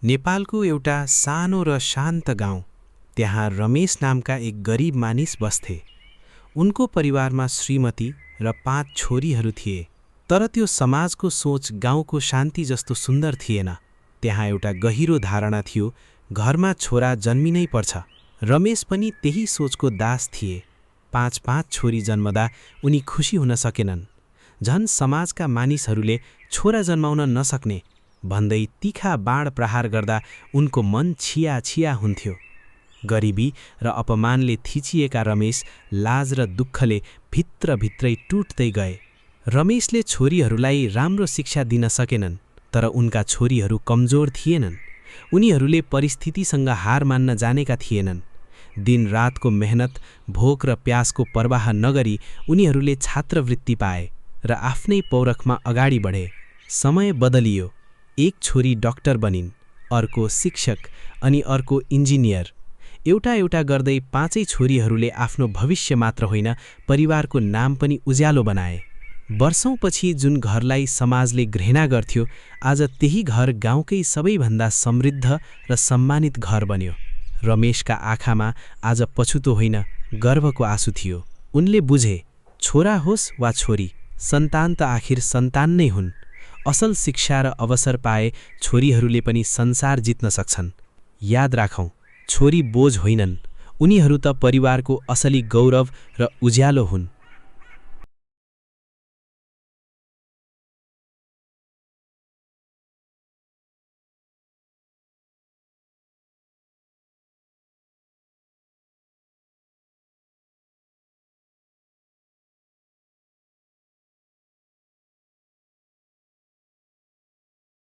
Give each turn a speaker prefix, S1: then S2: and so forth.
S1: नेपालको एउटा सानो र शान्त गाउँ। त्यहाँ रमेश नामका एक गरिब मानिस बस्थे। उनको परिवारमा श्रीमती र 5 छोरीहरू थिए। तर त्यो समाजको सोच गाउँको शान्ति जस्तो सुन्दर थिएन। त्यहाँ एउटा गहिरो धारणा थियो, घरमा छोरा जन्मिनै पर्छ। रमेश पनि त्यही सोचको दास थिए। 5 छोरी जन्मदा उनी खुसी हुन सकेनन्। झन् समाजका मानिसहरूले छोरा जन्माउन नसक्ने भन्दै तीखा बाण प्रहार गर्दा उनको मन छिया हुन्थ्यो। गरिबी र अपमानले थिचिएका रमेश लाज र दुःखले भित्रभित्रै टुट्दै गए। रमेशले छोरीहरूलाई राम्रो शिक्षा दिन सकेनन्, तर उनका छोरीहरू कमजोर थिएनन्। उनीहरूले परिस्थितिसँग हार मान्न जानेका थिएनन्। दिन रातको मेहनत, भोक र प्यासको परवाह नगरी उनीहरूले छात्रवृत्ति पाए र आफ्नै पौरखमा अगाडि बढे। समय बदलियो। एक छोरी डाक्टर बनिन्, अर्को शिक्षक अनि अर्को इन्जिनियर। एउटा गर्दै 5 छोरीहरूले आफ्नो भविष्य मात्र होइन, परिवारको नाम पनि उज्यालो बनाए। वर्षौंपछि जुन घरलाई समाजले घृणा गर्थ्यो, आज त्यही घर गाउँकै सबैभन्दा समृद्ध र सम्मानित घर बन्यो। रमेशका आँखामा आज पछुतो होइन, गर्वको आँसु थियो। उनले बुझे, छोरा होस् वा छोरी, सन्तान त आखिर सन्तान नै हुन्। असल शिक्षा र अवसर पाए छोरीहरूले पनि संसार जित्न सक्छन्। याद राखौं, छोरी बोझ होइनन्, उनीहरू त परिवारको असली गौरव र उज्यालो हुन्।